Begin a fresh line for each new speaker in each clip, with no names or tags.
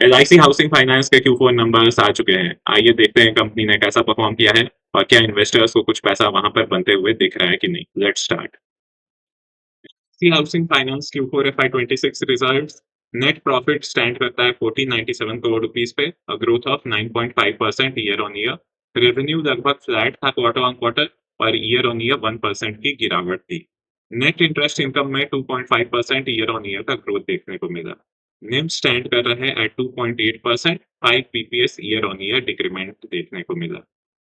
LIC housing finance के Q4 numbers आ चुके हैं। आइए देखते हैं कंपनी ने कैसा परफॉर्म किया है और क्या इन्वेस्टर्स को कुछ पैसा वहां पर बनते हुए दिख रहा है कि नहीं। Let's start. C housing finance Q4 FY26 results. Net profit stand करता है 1497 करोड़ रुपीस पे, a growth of 9.5% year on year. Revenue लगभग फ्लैट था क्वार्टर ऑन क्वार्टर और ईयर ऑन ईयर 1% की गिरावट थी। नेट इंटरेस्ट इनकम में 2.5% ईयर ऑन ईयर का ग्रोथ देखने को मिला। निम स्टैंड कर रहे हैं at 2.8%, 5 BPS year on year decrement देखने को मिला।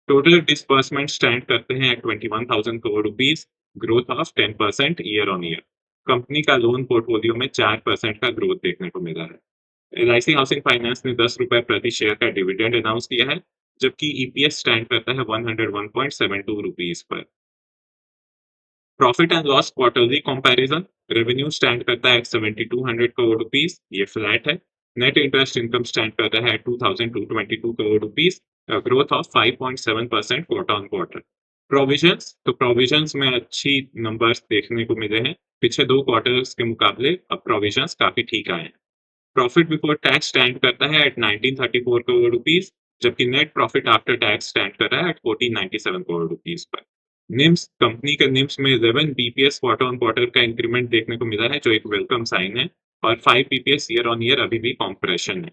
टोटल डिसबर्समेंट स्टैंड करते हैं at 21,000 crore rupees, growth of 10% year on year. Company का लोन पोर्टफोलियो में 4% का ग्रोथ देखने को मिला है। एलआईसी हाउसिंग फाइनेंस ने 10 रुपए प्रति शेयर का डिविडेंड अनाउंस किया है, जबकि ईपीएस स्टैंड करता है 101.72 रुपीस पर। Profit and loss quarterly comparison. Revenue stand करता है 7200 करोड़ रुपीस, ये फ्लैट है। नेट इंटरेस्ट इनकम स्टैंड करता है 2222 crore rupees, growth of 5.7% quarter on quarter. Provisions, तो प्रोविजंस में अच्छी नंबर्स देखने को मिले हैं। पिछले 2 क्वार्टर्स के मुकाबले अब प्रोविजंस काफी ठीक आए हैं। प्रॉफिट बिफोर टैक्स स्टैंड करता है एट 1934 करोड़ रुपीस, जबकि net profit after tax stand कर रहा है एट 1497 करोड़ रुपीस पर। निम्स, कंपनी के निम्स में 11 बीपीएस क्वार्टर ऑन क्वार्टर का इंक्रीमेंट देखने को मिला है, जो एक वेलकम साइन है। और 5 बीपीएस ईयर ऑन ईयर अभी भी कॉम्प्रेशन है।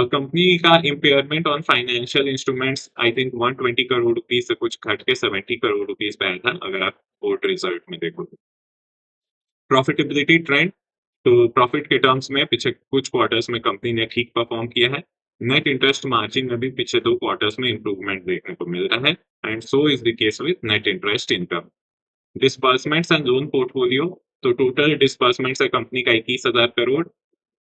कंपनी का impairment on financial instruments I think 120 crore rupees से कुछ घट के 70 करोड़ रुपीस पे आया था, अगर आप बोर्ड रिजल्ट में देखो तो। प्रॉफिटेबिलिटी ट्रेंड, तो प्रॉफिट के टर्म्स में पिछले कुछ क्वार्टर्स में कंपनी ने ठीक परफॉर्म किया है। नेट इंटरेस्ट मार्जिन में भी पिछले 2 क्वार्टर्स में इंप्रूवमेंट देखने को मिल रहा है, and so is the case with net interest income. Disbursements and loan portfolio, तो टोटल डिसबर्समेंट्स है कंपनी का 21,000 करोड़,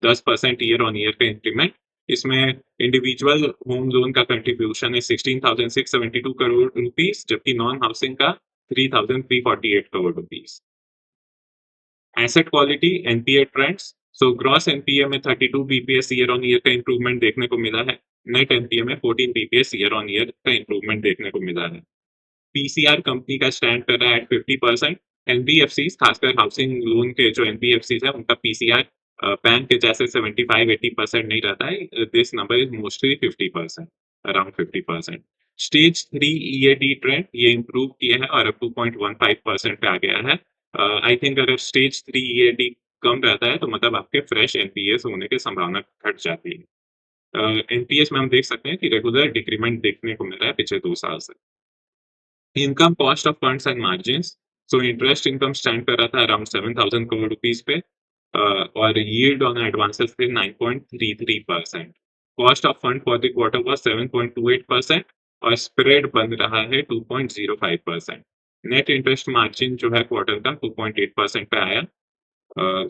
10% ईयर ऑन ईयर का इंक्रीमेंट। इसमें इंडिविजुअल होम लोन का कंट्रीब्यूशन है 16,672 करोड़ रुपीस, जबकि नॉन हाउसिंग का 3,348 crore rupees. Asset quality, NPA trends, so gross NPA में 32 बीपीएस ईयर ऑन ईयर का इंप्रूवमेंट देखने को मिला है। नेट एनपीए में 14 बीपीएस ईयर ऑन ईयर का इंप्रूवमेंट देखने को मिला है। पीसीआर कंपनी का स्टैंड कर रहा है एट 50%। एनबीएफसी, खासकर हाउसिंग लोन के जो एनबीएफसी है, उनका पीसीआर बैंक के जैसे 75-80% नहीं रहता है। This number is mostly 50%, around 50%। Stage 3 EAD trend, ये इंप्रूव किया है और अब 2.15% पे आ गया है। आई थिंक अगर स्टेज 3 ईएडी कम रहता है तो मतलब आपके फ्रेश एनपीएस होने की संभावना घट जाती है। एनपीएस में हम देख सकते हैं कि रेगुलर डिक्रीमेंट देखने को मिल रहा है पिछले 2 साल से। Income, cost of funds and margins, so interest income stand कर रहा था अराउंड 7,000 करोड़ रुपीस पे, और यील्ड ऑन एडवांसेस थे 9.33%। Cost of fund for the quarter was 7.28% और स्प्रेड बन रहा है 2.05%। नेट इंटरेस्ट मार्जिन जो है क्वार्टर का 2.8% पे आया।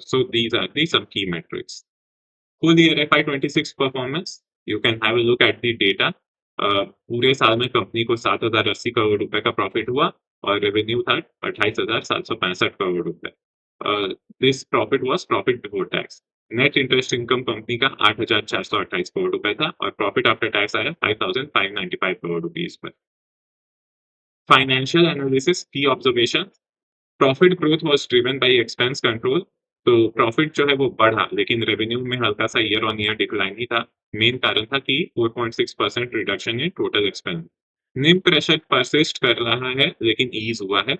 So these are the some key metrics. Full year FY26 performance, you can have a look at the data. पूरे साल में कंपनी को 7,080 करोड़ रुपए का प्रॉफिट हुआ और रेवेन्यू था 28,765 करोड़ रुपए। This profit was profit before tax. Net interest income company का 8,428 करोड़ रुपए था और प्रॉफिट आफ्टर टैक्स आया 5,595 करोड़ रुपीस पर। फाइनेंशियल एनालिसिस, की observation. Profit growth was driven by expense control, तो प्रॉफिट जो है वो बढ़ा, लेकिन रेवेन्यू में हल्का सा ईयर ऑन ईयर डिक्लाइन ही था। मेन कारण था कि 4.6% रिडक्शन इन टोटल एक्सपेंस। निम प्रेशर परसिस्ट कर रहा है लेकिन ईज हुआ है।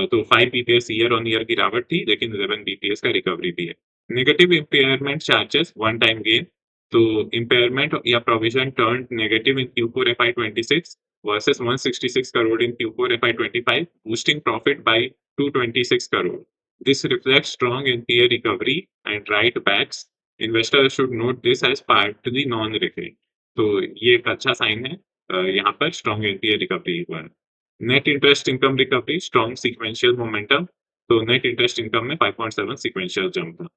तो 5 बीपीएस ईयर ऑन ईयर गिरावट थी, लेकिन 11 बीपीएस का रिकवरी भी है। Negative impairment charges, one time gain, तो इम्पेयरमेंट या provision turn negative in Q4 FY26 versus 166 crore in Q4 FY25, boosting profit by 226 crore. This reflects strong NPA recovery and write-backs. Investors should note this as partly non-recurring. तो ये एक अच्छा sign है। यहाँ पर strong NPA recovery हुआ है। Net interest income recovery, strong sequential momentum, तो नेट इंटरेस्ट इनकम में 5.7 सीक्वेंशियल जंप था।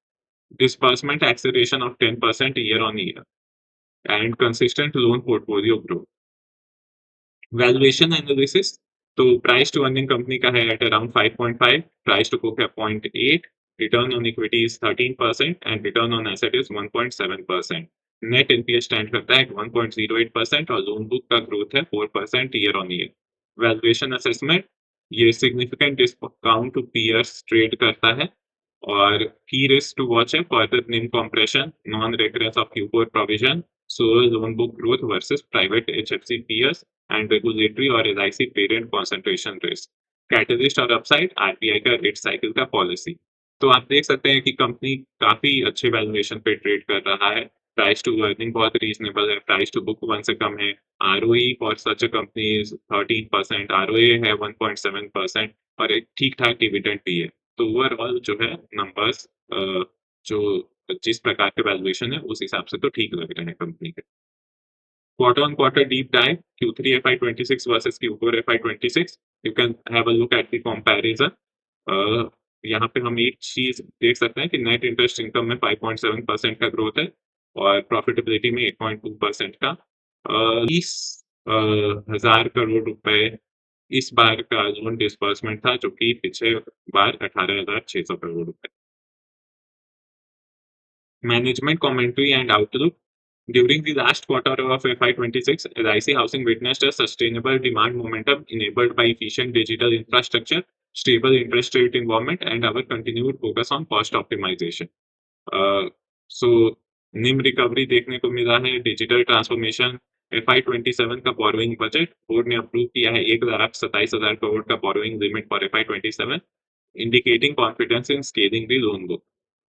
Disbursement acceleration of 10% year on year and consistent loan portfolio growth. Valuation analysis, तो प्राइस टू अर्निंग कंपनी का है at around 5.5, price to book है 0.8, return on equity is 13% and return on asset is 1.7%। Net NPA stand करता है eight 1.08% और loan book का growth है 4% year on year. Valuation assessment, ये significant discount to peers trade करता है। और key risks to watch है further NIM compression, non-recurrence of Q4 provision, slower loan book growth versus private HFC peers, and regulatory और LIC parent concentration risk. Catalyst और upside RBI का rate cycle का policy. तो आप देख सकते हैं कि कंपनी काफी अच्छे वैल्यूएशन पे ट्रेड कर रहा है। प्राइस टू अर्निंग बहुत रीजनेबल है, प्राइस टू बुक 1 से कम है, ROE for such a company is 13%, ROA है 1.7% और एक ठीक-ठाक डिविडेंड भी है। तो ओवरऑल जो है नंबर्स जो जिस प्रकार के वैल्यूएशन है उस हिसाब से तो ठीक लग रहे हैं कंपनी के। Quarter on quarter deep dive Q3 FY26 versus Q4 FY26 you can have a look at the comparison. यहाँ पे हम एक चीज देख सकते हैं कि नेट इंटरेस्ट इनकम में 5.7% का ग्रोथ है और प्रॉफिटेबिलिटी में 8.2% का 30,000 करोड़ रुपए इस बार का लोन डिसबर्समेंट था जो कि पिछले बार 18,600 करोड़ रुपए। Management commentary and outlook. During the last quarter of FY26, LIC Housing witnessed a sustainable demand momentum enabled by efficient digital infrastructure, stable interest rate environment, and our continued focus on cost optimization. सो निम recovery देखने को मिला है, digital transformation, FY27 का borrowing budget board ने approve किया है 1,27,000 करोड़ का borrowing limit for FY27, indicating confidence in scaling the loan book.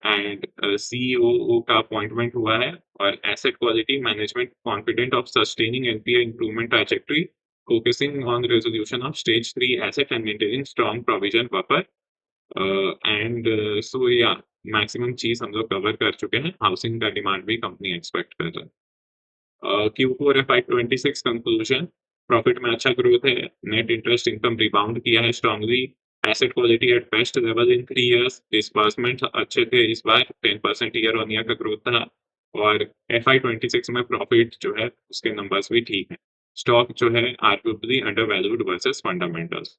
And CEO का अपॉइंटमेंट हुआ है और asset quality management confident of sustaining NPA improvement trajectory, focusing on resolution of stage 3 asset and maintaining strong provision buffer. And so या maximum चीज हम लोग cover कर चुके हैं। हाउसिंग का डिमांड भी कंपनी एक्सपेक्ट कर रहा है। Q4 FY26 कंक्लूजन, प्रॉफिट में अच्छा ग्रोथ है, नेट इंटरेस्ट इनकम रिबाउंड किया है strongly, asset quality at best level in 3 years, disbursement अच्छे थे इस बार, 10% ईयर ऑन ईयर का ग्रोथ था और FY26 में प्रॉफिट जो है उसके नंबर्स भी ठीक हैं। स्टॉक जो है arguably under valued versus fundamentals.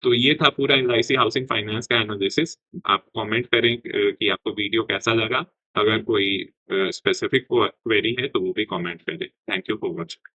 तो ये था पूरा एलआईसी हाउसिंग फाइनेंस का एनालिसिस। आप कमेंट करें कि आपको वीडियो कैसा लगा। अगर कोई स्पेसिफिक क्वेरी है तो वो भी कमेंट करें। Thank you for watching.